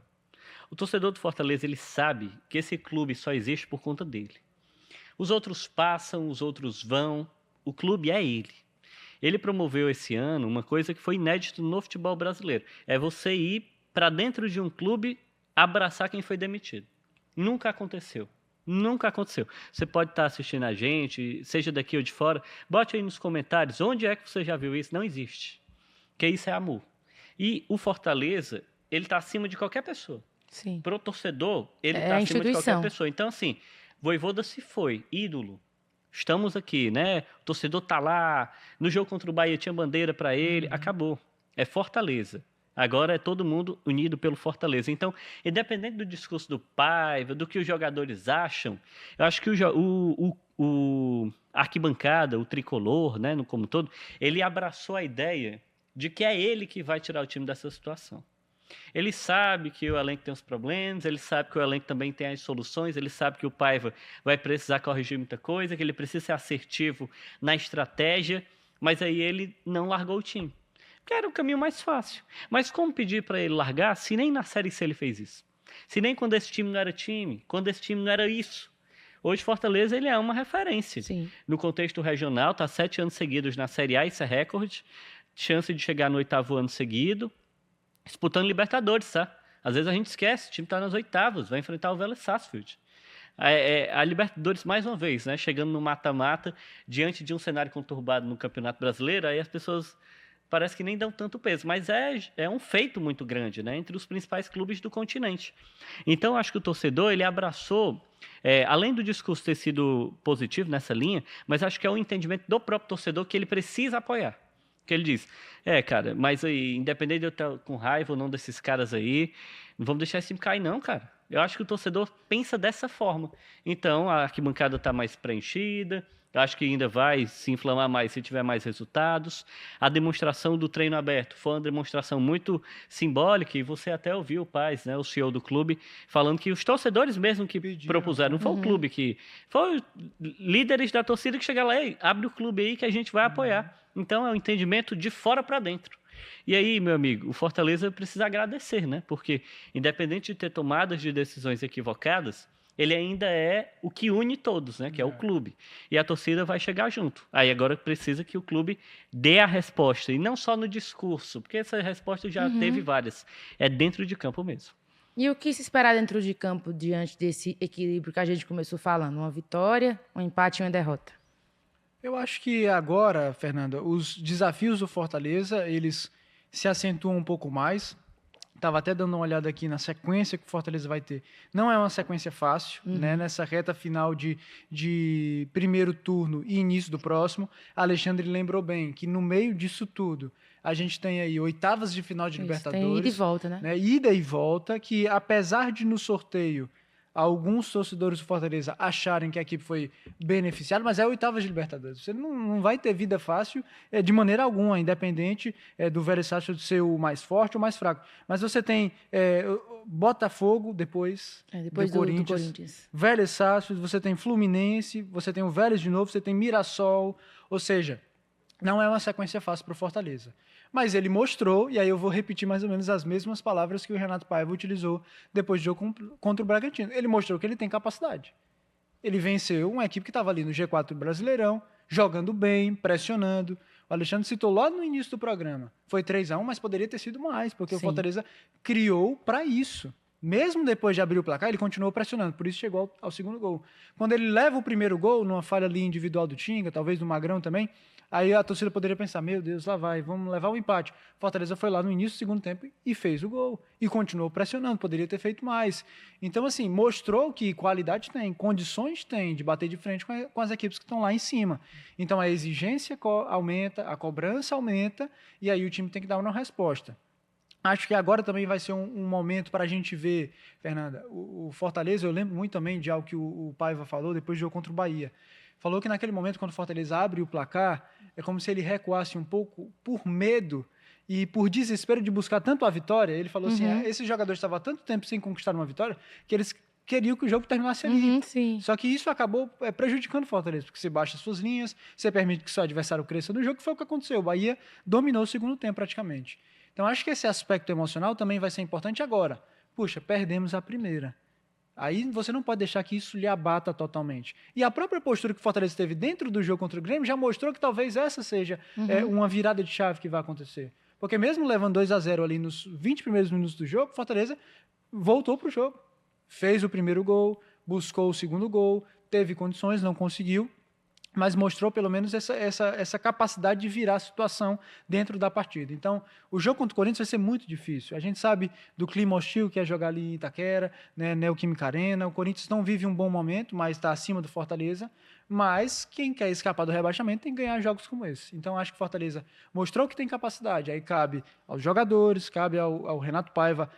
[SPEAKER 3] O torcedor do Fortaleza, ele sabe que esse clube só existe por conta dele. Os outros passam, os outros vão. O clube é ele. Ele promoveu esse ano uma coisa que foi inédita no futebol brasileiro. É você ir para dentro de um clube abraçar quem foi demitido. Nunca aconteceu. Nunca aconteceu. Você pode estar assistindo a gente, seja daqui ou de fora, bote aí nos comentários onde é que você já viu isso. Não existe. Porque isso é amor. E o Fortaleza, ele está acima de qualquer pessoa.
[SPEAKER 1] Sim.
[SPEAKER 3] Para o torcedor, ele está acima de qualquer
[SPEAKER 1] instituição.
[SPEAKER 3] pessoa. Então, assim, Vojvoda se foi, ídolo. estamos aqui, né? O torcedor tá lá, no jogo contra o Bahia tinha bandeira para ele, acabou. É Fortaleza. Agora é todo mundo unido pelo Fortaleza. Então, independente do discurso do Paiva, do que os jogadores acham, eu acho que a arquibancada, o tricolor, né, no como um todo, ele abraçou a ideia de que é ele que vai tirar o time dessa situação. Ele sabe que o elenco tem os problemas, ele sabe que o elenco também tem as soluções, ele sabe que o Paiva vai precisar corrigir muita coisa, que ele precisa ser assertivo na estratégia, mas aí ele não largou o time. Que era o caminho mais fácil. Mas como pedir para ele largar se nem na Série C ele fez isso? Se nem quando esse time não era time, quando esse time não era isso. Hoje Fortaleza ele é uma referência.
[SPEAKER 1] Sim.
[SPEAKER 3] No contexto regional, está 7 anos seguidos na Série A, isso é recorde. Chance de chegar no 8º ano seguido. Disputando Libertadores, tá? Às vezes a gente esquece, o time está nas oitavas, vai enfrentar o Vélez Sarsfield. A Libertadores, mais uma vez, né? Chegando no mata-mata, diante de um cenário conturbado no Campeonato Brasileiro, aí as pessoas parece que nem dão tanto peso, mas é um feito muito grande, né, entre os principais clubes do continente. Então, acho que o torcedor ele abraçou, além do discurso ter sido positivo nessa linha, mas acho que é o entendimento do próprio torcedor que ele precisa apoiar. Que ele diz, cara, mas aí, independente de eu estar com raiva ou não desses caras aí, não vamos deixar esse time cair não, cara. Eu acho que o torcedor pensa dessa forma. Então, a arquibancada está mais preenchida, eu acho que ainda vai se inflamar mais se tiver mais resultados. A demonstração do treino aberto foi uma demonstração muito simbólica, e você até ouviu o Paz, né, o CEO do clube, falando que os torcedores mesmo que propuseram, não foi o clube que... Foi líderes da torcida que chegaram lá, ei, abre o clube aí que a gente vai apoiar. Então é um entendimento de fora para dentro. E aí, meu amigo, o Fortaleza precisa agradecer, né? Porque independente de ter tomadas de decisões equivocadas, ele ainda é o que une todos, né? Que é o clube. E a torcida vai chegar junto. Aí agora precisa que o clube dê a resposta. E não só no discurso, porque essa resposta já teve várias. É dentro de campo mesmo.
[SPEAKER 1] E o que se esperar dentro de campo diante desse equilíbrio que a gente começou falando? Uma vitória, um empate e uma derrota?
[SPEAKER 2] Eu acho que agora, Fernanda, os desafios do Fortaleza, eles se acentuam um pouco mais. Estava até dando uma olhada aqui na sequência que o Fortaleza vai ter. Não é uma sequência fácil, né? Nessa reta final de primeiro turno e início do próximo. Alexandre lembrou bem que no meio disso tudo, a gente tem aí oitavas de final de Libertadores.
[SPEAKER 1] Tem ida e volta, né?
[SPEAKER 2] Ida e volta, que apesar de no sorteio alguns torcedores do Fortaleza acharem que a equipe foi beneficiada, mas é oitavas de Libertadores. Você não vai ter vida fácil de maneira alguma, independente do Vélez Sarsfield ser o mais forte ou mais fraco. Mas você tem Botafogo depois do Corinthians, Vélez Sarsfield, você tem Fluminense, você tem o Vélez de novo, você tem Mirassol, ou seja, não é uma sequência fácil para o Fortaleza. Mas ele mostrou, e aí eu vou repetir mais ou menos as mesmas palavras que o Renato Paiva utilizou depois do jogo contra o Bragantino. Ele mostrou que ele tem capacidade. Ele venceu uma equipe que estava ali no G4 do Brasileirão, jogando bem, pressionando. O Alexandre citou lá no início do programa. Foi 3-1, mas poderia ter sido mais, porque o Fortaleza criou para isso. Mesmo depois de abrir o placar, ele continuou pressionando, por isso chegou ao segundo gol. Quando ele leva o primeiro gol, numa falha ali individual do Tinga, talvez do Magrão também, aí a torcida poderia pensar, meu Deus, lá vai, vamos levar o empate. Fortaleza foi lá no início do segundo tempo e fez o gol. E continuou pressionando, poderia ter feito mais. Então, assim, mostrou que qualidade tem, condições tem de bater de frente com as equipes que estão lá em cima. Então, a exigência aumenta, a cobrança aumenta, e aí o time tem que dar uma resposta. Acho que agora também vai ser um momento para a gente ver, Fernanda, o Fortaleza, eu lembro muito também de algo que o Paiva falou depois do jogo contra o Bahia. Falou que naquele momento, quando o Fortaleza abre o placar, é como se ele recuasse um pouco por medo e por desespero de buscar tanto a vitória. Ele falou assim, esses jogadores estavam há tanto tempo sem conquistar uma vitória que eles queriam que o jogo terminasse ali. Só que isso acabou prejudicando o Fortaleza, porque você baixa as suas linhas, você permite que seu adversário cresça no jogo, que foi o que aconteceu. O Bahia dominou o segundo tempo praticamente. Então, acho que esse aspecto emocional também vai ser importante agora. Puxa, perdemos a primeira. Aí você não pode deixar que isso lhe abata totalmente. E a própria postura que o Fortaleza teve dentro do jogo contra o Grêmio já mostrou que talvez essa seja uma virada de chave que vai acontecer. Porque mesmo levando 2-0 ali nos 20 primeiros minutos do jogo, o Fortaleza voltou para o jogo. Fez o primeiro gol, buscou o segundo gol, teve condições, não conseguiu. mas mostrou pelo menos essa capacidade de virar a situação dentro da partida. Então, o jogo contra o Corinthians vai ser muito difícil. A gente sabe do clima hostil que é jogar ali em Itaquera, né, Neoquímica Arena. O Corinthians não vive um bom momento, mas está acima do Fortaleza. Mas quem quer escapar do rebaixamento tem que ganhar jogos como esse. Então, acho que o Fortaleza mostrou que tem capacidade. Aí cabe aos jogadores, cabe ao Renato Paiva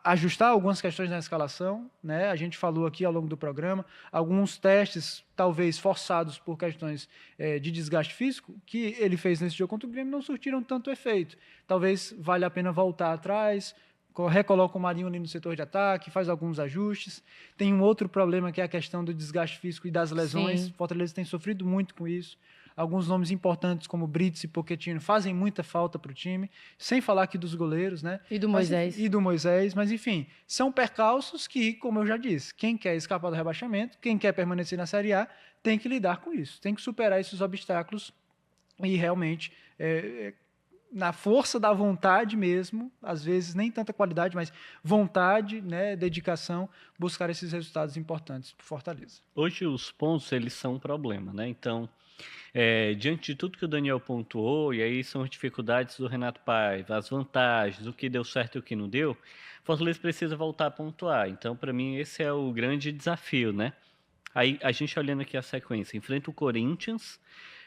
[SPEAKER 2] ajustar algumas questões na escalação, né? A gente falou aqui ao longo do programa, alguns testes talvez forçados por questões de desgaste físico, que ele fez nesse jogo contra o Grêmio, não surtiram tanto efeito. Talvez valha a pena voltar atrás, recoloca o Marinho ali no setor de ataque, faz alguns ajustes. Tem um outro problema que é a questão do desgaste físico e das lesões.
[SPEAKER 1] Sim.
[SPEAKER 2] O Fortaleza tem sofrido muito com isso. Alguns nomes importantes como Brits e Pochettino fazem muita falta para o time, sem falar aqui dos goleiros, né?
[SPEAKER 1] E do Moisés.
[SPEAKER 2] E do Moisés, mas enfim, são percalços que, como eu já disse, quem quer escapar do rebaixamento, quem quer permanecer na Série A, tem que lidar com isso, tem que superar esses obstáculos e realmente, na força da vontade mesmo, às vezes nem tanta qualidade, mas vontade, né, dedicação, buscar esses resultados importantes para o Fortaleza.
[SPEAKER 3] Hoje os pontos eles são um problema, né? Então, diante de tudo que o Daniel pontuou, e aí são as dificuldades do Renato Paiva, as vantagens, o que deu certo e o que não deu, Fortaleza precisa voltar a pontuar. Então, para mim, esse é o grande desafio, né? Aí, a gente olhando aqui a sequência, enfrenta o Corinthians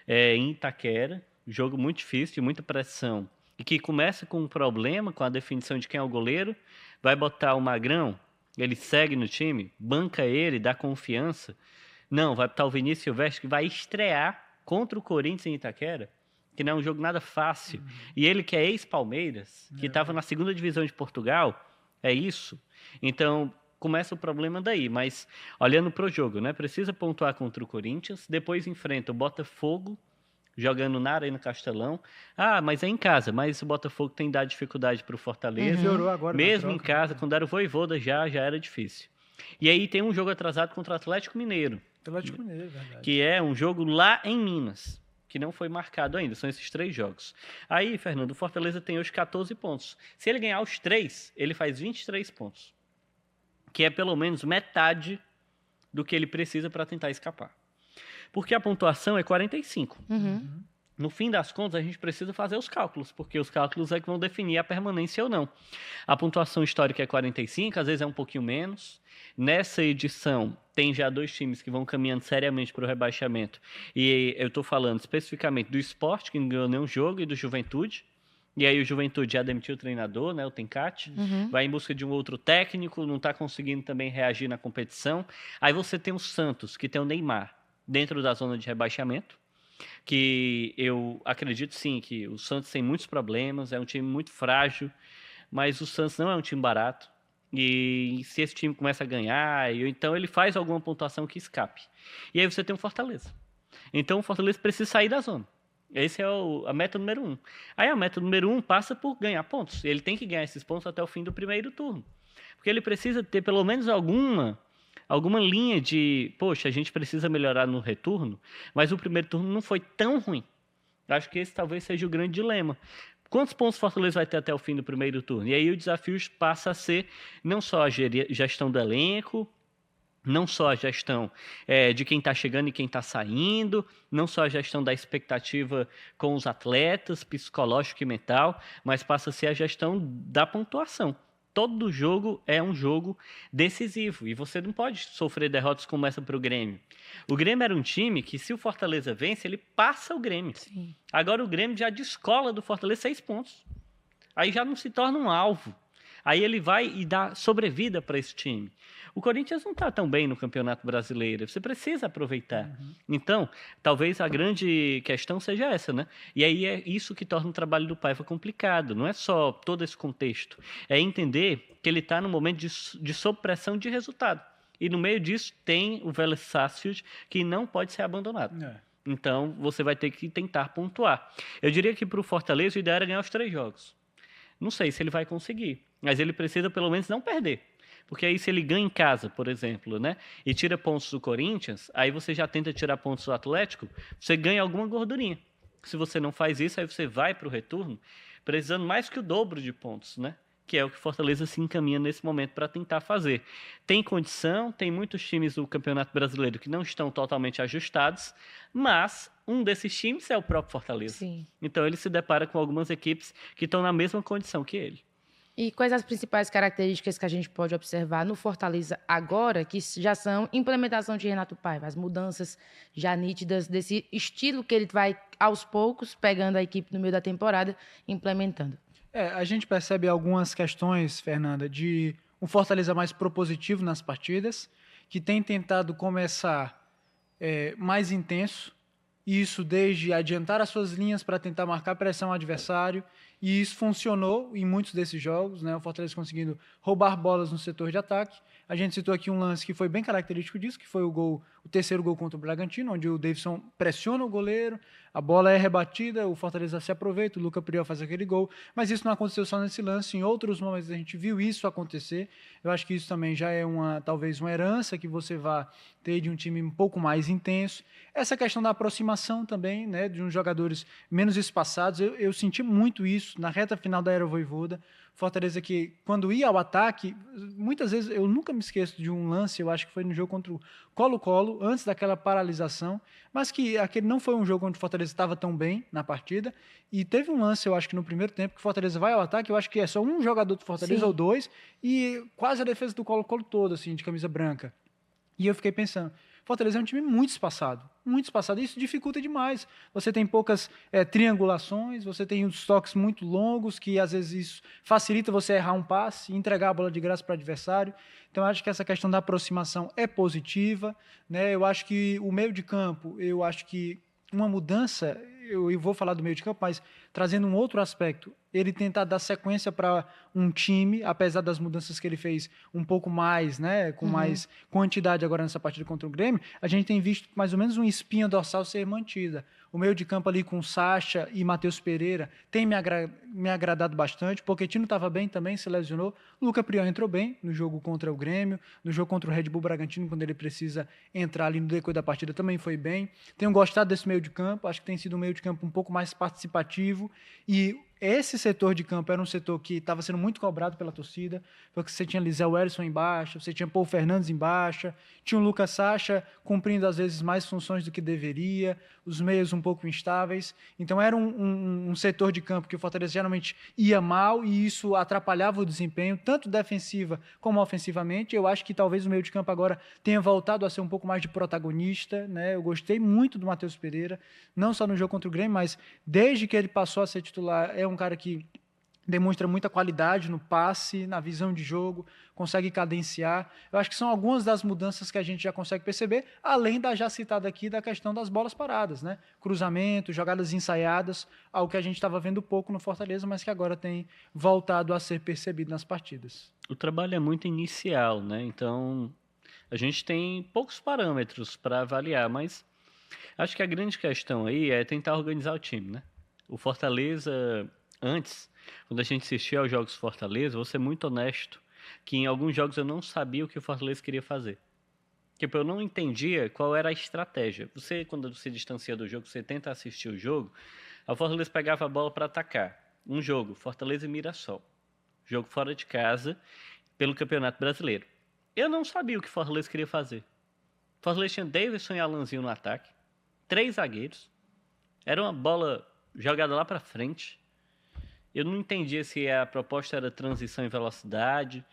[SPEAKER 3] em Itaquera, jogo muito difícil, de muita pressão, e que começa com um problema com a definição de quem é o goleiro, vai botar o Magrão, ele segue no time, banca ele, dá confiança. Não, vai botar o Vinícius Silvestre, que vai estrear contra o Corinthians em Itaquera, que não é um jogo nada fácil. E ele que é ex-Palmeiras, que estava na segunda divisão de Portugal, é isso. Então, começa o problema daí. Mas, olhando para o jogo, né? Precisa pontuar contra o Corinthians, depois enfrenta o Botafogo, jogando na Arena Castelão. Ah, mas é em casa, mas o Botafogo tem dado dificuldade para o Fortaleza.
[SPEAKER 2] Melhorou agora na
[SPEAKER 3] Mesmo em
[SPEAKER 2] troca,
[SPEAKER 3] casa,
[SPEAKER 2] né?
[SPEAKER 3] quando era o Vojvoda já era difícil. E aí tem um jogo atrasado contra o Atlético Mineiro,
[SPEAKER 2] Atlético Mineiro, verdade.
[SPEAKER 3] que é um jogo lá em Minas, que não foi marcado ainda, são esses 3 jogos. Aí, Fernando, o Fortaleza tem hoje 14 pontos. Se ele ganhar os 3, ele faz 23 pontos, que é pelo menos metade do que ele precisa para tentar escapar. Porque a pontuação é 45. No fim das contas, a gente precisa fazer os cálculos, porque os cálculos é que vão definir a permanência ou não. A pontuação histórica é 45, às vezes é um pouquinho menos. Nessa edição, tem já 2 times que vão caminhando seriamente para o rebaixamento. E eu estou falando especificamente do Sport, que não ganhou nenhum jogo, e do Juventude. E aí o Juventude já demitiu o treinador, né, o Tencate, vai em busca de um outro técnico, não está conseguindo também reagir na competição. Aí você tem o Santos, que tem o Neymar, dentro da zona de rebaixamento, que eu acredito sim que o Santos tem muitos problemas, é um time muito frágil, mas o Santos não é um time barato, e se esse time começa a ganhar, então ele faz alguma pontuação que escape. E aí você tem o Fortaleza. Então o Fortaleza precisa sair da zona. Essa é a meta número 1. Aí a meta número 1 passa por ganhar pontos. Ele tem que ganhar esses pontos até o fim do primeiro turno. Porque ele precisa ter pelo menos alguma linha de, poxa, a gente precisa melhorar no retorno, mas o primeiro turno não foi tão ruim. Acho que esse talvez seja o grande dilema. Quantos pontos o Fortaleza vai ter até o fim do primeiro turno? E aí o desafio passa a ser não só a gestão do elenco, não só a gestão de quem está chegando e quem está saindo, não só a gestão da expectativa com os atletas, psicológico e mental, mas passa a ser a gestão da pontuação. Todo jogo é um jogo decisivo e você não pode sofrer derrotas como essa para o Grêmio. O Grêmio era um time que, se o Fortaleza vence, ele passa o Grêmio.
[SPEAKER 1] Sim.
[SPEAKER 3] Agora o Grêmio já descola do Fortaleza 6 pontos. Aí já não se torna um alvo. Aí ele vai e dá sobrevida para esse time. O Corinthians não está tão bem no Campeonato Brasileiro. Você precisa aproveitar. Então, talvez a grande questão seja essa, né? E aí é isso que torna o trabalho do Paiva complicado. Não é só todo esse contexto. É entender que ele está num momento de sob pressão de resultado. E no meio disso tem o Vélez Sarsfield, que não pode ser abandonado. Então, você vai ter que tentar pontuar. Eu diria que para o Fortaleza o ideal era ganhar os 3 jogos. Não sei se ele vai conseguir, mas ele precisa pelo menos não perder. Porque aí se ele ganha em casa, por exemplo, né, e tira pontos do Corinthians, aí você já tenta tirar pontos do Atlético, você ganha alguma gordurinha. Se você não faz isso, aí você vai para o retorno precisando mais que o dobro de pontos, né? que é o que o Fortaleza se encaminha nesse momento para tentar fazer. Tem condição, tem muitos times do Campeonato Brasileiro que não estão totalmente ajustados, mas um desses times é o próprio Fortaleza.
[SPEAKER 1] Sim.
[SPEAKER 3] Então ele se depara com algumas equipes que estão na mesma condição que ele.
[SPEAKER 1] E quais as principais características que a gente pode observar no Fortaleza agora, que já são implementação de Renato Paiva, as mudanças já nítidas desse estilo que ele vai, aos poucos, pegando a equipe no meio da temporada, implementando?
[SPEAKER 2] A gente percebe algumas questões, Fernanda, de um Fortaleza mais propositivo nas partidas, que tem tentado começar mais intenso, e isso desde adiantar as suas linhas para tentar marcar pressão ao adversário, e isso funcionou em muitos desses jogos, né? O Fortaleza conseguindo roubar bolas no setor de ataque. A gente citou aqui um lance que foi bem característico disso, que foi o terceiro gol contra o Bragantino, onde o Davidson pressiona o goleiro, a bola é rebatida, o Fortaleza se aproveita, o Luca Priol faz aquele gol, mas isso não aconteceu só nesse lance, em outros momentos a gente viu isso acontecer. Eu acho que isso também já é talvez uma herança que você vá ter de um time um pouco mais intenso. Essa questão da aproximação também, né, de uns jogadores menos espaçados, eu senti muito isso na reta final da era Vojvoda. Fortaleza que, quando ia ao ataque, muitas vezes, eu nunca me esqueço de um lance, eu acho que foi no jogo contra o Colo-Colo, antes daquela paralisação, mas que aquele não foi um jogo onde o Fortaleza estava tão bem na partida, e teve um lance, eu acho que no primeiro tempo, que o Fortaleza vai ao ataque, eu acho que é só um jogador do Fortaleza,
[SPEAKER 1] Sim,
[SPEAKER 2] ou dois, e quase a defesa do Colo-Colo toda, assim, de camisa branca. E eu fiquei pensando, Fortaleza é um time muito espaçado, e isso dificulta demais. Você tem poucas triangulações, você tem os toques muito longos, que às vezes isso facilita você errar um passe e entregar a bola de graça para o adversário. Então, eu acho que essa questão da aproximação é positiva, né? Eu acho que o meio de campo, eu acho que uma mudança, eu vou falar do meio de campo, mas trazendo um outro aspecto, ele tentar dar sequência para um time, apesar das mudanças que ele fez um pouco mais, né, com mais quantidade agora nessa partida contra o Grêmio, a gente tem visto mais ou menos uma espinha dorsal ser mantida. O meio de campo ali com Sacha e Matheus Pereira tem me agradado bastante. Pochettino estava bem também, se lesionou. Luca Priol entrou bem no jogo contra o Grêmio, no jogo contra o Red Bull Bragantino, quando ele precisa entrar ali no decorrer da partida, também foi bem. Tenho gostado desse meio de campo, acho que tem sido um meio de campo um pouco mais participativo, e esse setor de campo era um setor que estava sendo muito cobrado pela torcida, porque você tinha Lisé Wellison embaixo, você tinha Paul Fernandes embaixo, tinha o Lucas Sacha cumprindo às vezes mais funções do que deveria, os meios um pouco instáveis. Então era um setor de campo que o Fortaleza geralmente ia mal, e isso atrapalhava o desempenho, tanto defensiva como ofensivamente. Eu acho que talvez o meio de campo agora tenha voltado a ser um pouco mais de protagonista, né? Eu gostei muito do Matheus Pereira, não só no jogo contra o Grêmio, mas desde que ele passou a ser titular, é um cara que demonstra muita qualidade no passe, na visão de jogo, consegue cadenciar. Eu acho que são algumas das mudanças que a gente já consegue perceber, além da já citada aqui da questão das bolas paradas, né? Cruzamento, jogadas ensaiadas, algo que a gente estava vendo pouco no Fortaleza, mas que agora tem voltado a ser percebido nas partidas.
[SPEAKER 3] O trabalho é muito inicial, né? Então, a gente tem poucos parâmetros para avaliar, mas acho que a grande questão aí é tentar organizar o time, né? O Fortaleza, antes, quando a gente assistia aos jogos do Fortaleza, vou ser muito honesto, que em alguns jogos eu não sabia o que o Fortaleza queria fazer. Tipo, eu não entendia qual era a estratégia. Você, quando se distancia do jogo, você tenta assistir o jogo, o Fortaleza pegava a bola para atacar. Um jogo, Fortaleza e Mirassol. Jogo fora de casa, pelo Campeonato Brasileiro. Eu não sabia o que o Fortaleza queria fazer. O Fortaleza tinha Davidson e Alanzinho no ataque, 3 zagueiros, era uma bola jogada lá para frente. Eu não entendia se a proposta era transição em velocidade,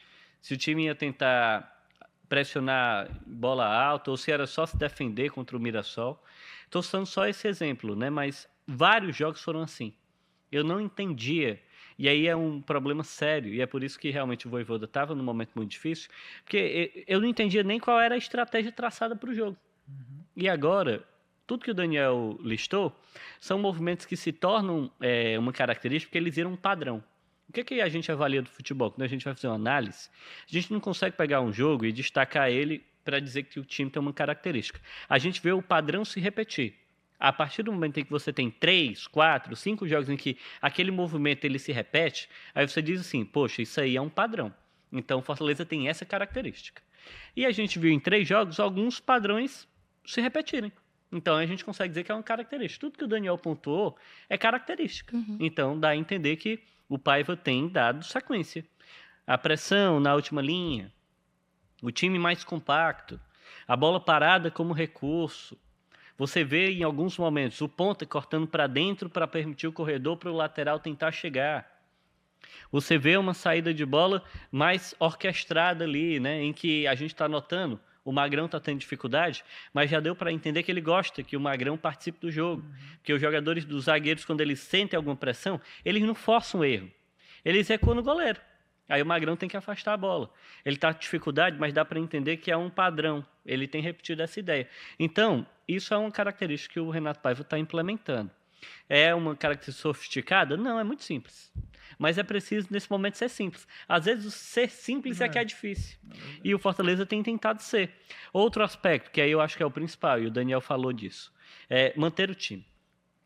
[SPEAKER 3] se o time ia tentar pressionar bola alta ou se era só se defender contra o Mirassol. Estou citando só esse exemplo, né? Mas vários jogos foram assim. Eu não entendia. E aí é um problema sério. E é por isso que realmente o Vojvoda estava num momento muito difícil, porque eu não entendia nem qual era a estratégia traçada para o jogo. E agora, tudo que o Daniel listou são movimentos que se tornam uma característica porque eles viram um padrão. O que a gente avalia do futebol? Quando a gente vai fazer uma análise, a gente não consegue pegar um jogo e destacar ele para dizer que o time tem uma característica. A gente vê o padrão se repetir. A partir do momento em que você tem 3, 4, 5 jogos em que aquele movimento ele se repete, aí você diz assim, poxa, isso aí é um padrão. Então, o Fortaleza tem essa característica. E a gente viu em 3 jogos alguns padrões se repetirem. Então, a gente consegue dizer que é uma característica. Tudo que o Daniel pontuou é característica. Então, dá a entender que o Paiva tem dado sequência. a pressão na última linha, o time mais compacto, a bola parada como recurso. Você vê em alguns momentos o ponta cortando para dentro para permitir o corredor para o lateral tentar chegar. Você vê uma saída de bola mais orquestrada ali, né, em que a gente está notando, o Magrão está tendo dificuldade, mas já deu para entender que ele gosta que o Magrão participe do jogo. Porque os jogadores dos zagueiros, quando eles sentem alguma pressão, eles não forçam o erro. Eles recuam no goleiro. Aí o Magrão tem que afastar a bola. Ele está com dificuldade, mas dá para entender que é um padrão. Ele tem repetido essa ideia. Então, isso é uma característica que o Renato Paiva está implementando. É uma característica sofisticada? Não, é muito simples. Mas é preciso, nesse momento, ser simples. Às vezes, o ser simples é que é difícil. E o Fortaleza tem tentado ser. Outro aspecto, que aí eu acho que é o principal, e o Daniel falou disso, é manter o time.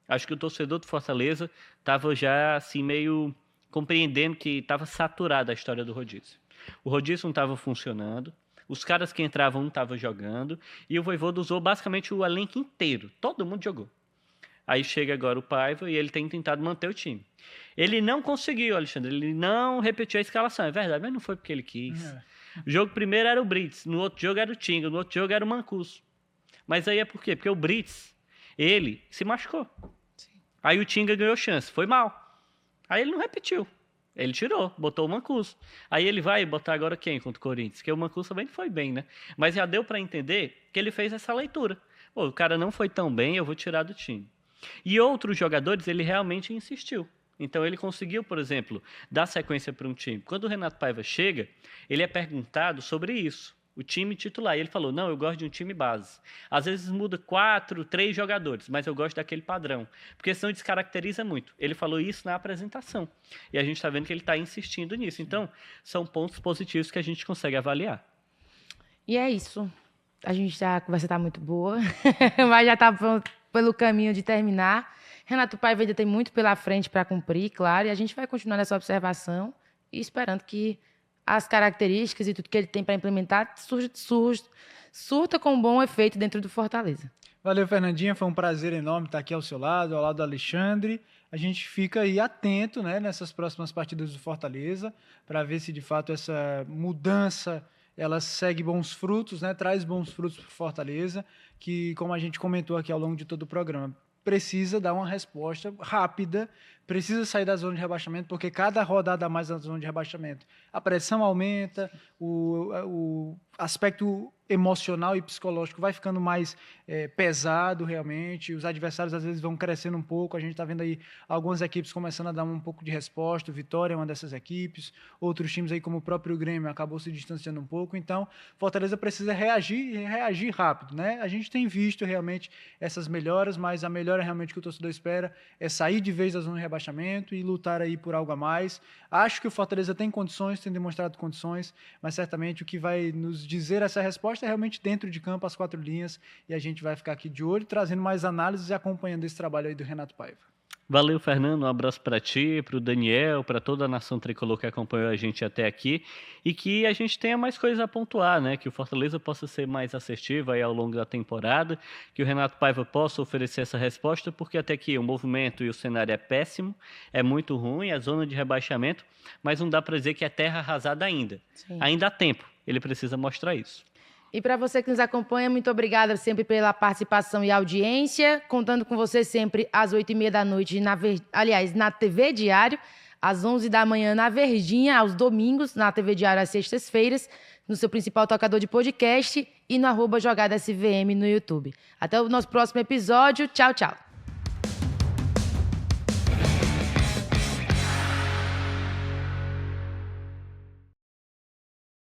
[SPEAKER 3] Acho que o torcedor do Fortaleza estava já assim, meio compreendendo que estava saturada a história do rodízio. O rodízio não estava funcionando, os caras que entravam não estavam jogando, e o Vojvoda usou basicamente o elenco inteiro. Todo mundo jogou. Aí chega agora o Paiva e ele tem tentado manter o time. Ele não conseguiu, Alexandre, ele não repetiu a escalação, é verdade, mas não foi porque ele quis. O jogo primeiro era o Brits, no outro jogo era o Tinga, no outro jogo era o Mancuso. Mas aí é por quê? Porque o Brits, ele se machucou. Sim. Aí o Tinga ganhou chance, foi mal. Aí ele não repetiu, ele tirou, botou o Mancuso. Aí ele vai botar agora quem contra o Corinthians? Porque o Mancuso também foi bem, né? Mas já deu para entender que ele fez essa leitura. Pô, o cara não foi tão bem, eu vou tirar do time. E outros jogadores, ele realmente insistiu. Então, ele conseguiu, por exemplo, dar sequência para um time. Quando o Renato Paiva chega, ele é perguntado sobre isso, o time titular. E ele falou, não, eu gosto de um time base. Às vezes muda 4, 3 jogadores, mas eu gosto daquele padrão. Porque senão descaracteriza muito. Ele falou isso na apresentação. E a gente está vendo que ele está insistindo nisso. Então, são pontos positivos que a gente consegue avaliar.
[SPEAKER 1] E é isso. A conversa está muito boa, mas já está pelo caminho de terminar. Renato Paiva ainda tem muito pela frente para cumprir, claro, e a gente vai continuar nessa observação e esperando que as características e tudo que ele tem para implementar surta com bom efeito dentro do Fortaleza.
[SPEAKER 2] Valeu, Fernandinha, foi um prazer enorme estar aqui ao seu lado, ao lado do Alexandre. A gente fica aí atento, né, nessas próximas partidas do Fortaleza, para ver se de fato essa mudança ela segue bons frutos, né, traz bons frutos para o Fortaleza, que, como a gente comentou aqui ao longo de todo o programa, precisa dar uma resposta rápida, precisa sair da zona de rebaixamento, porque cada rodada a mais na zona de rebaixamento, a pressão aumenta, o aspecto emocional e psicológico vai ficando mais pesado realmente, os adversários às vezes vão crescendo um pouco, a gente está vendo aí algumas equipes começando a dar um pouco de resposta, o Vitória é uma dessas equipes, outros times aí como o próprio Grêmio acabou se distanciando um pouco, então Fortaleza precisa reagir rápido, né? A gente tem visto realmente essas melhoras, mas a melhora realmente que o torcedor espera é sair de vez da zona de rebaixamento e lutar aí por algo a mais. Acho que o Fortaleza tem condições, tem demonstrado condições, mas certamente o que vai nos dizer essa resposta é realmente dentro de campo, as 4 linhas, e a gente vai ficar aqui de olho, trazendo mais análises e acompanhando esse trabalho aí do Renato Paiva.
[SPEAKER 3] Valeu, Fernando, um abraço para ti, para o Daniel, para toda a nação tricolor que acompanhou a gente até aqui, e que a gente tenha mais coisas a pontuar, né? Que o Fortaleza possa ser mais assertivo aí ao longo da temporada, que o Renato Paiva possa oferecer essa resposta, porque até aqui o movimento e o cenário é péssimo, é muito ruim, é zona de rebaixamento, mas não dá para dizer que é terra arrasada ainda. Sim. Ainda há tempo, ele precisa mostrar isso.
[SPEAKER 1] E para você que nos acompanha, muito obrigada sempre pela participação e audiência. Contando com você sempre às 8h30 da noite, na TV Diário, às 11 da manhã na Verdinha, aos domingos, na TV Diário às sextas-feiras, no seu principal tocador de podcast e no @JogadaSVM no YouTube. Até o nosso próximo episódio. Tchau, tchau.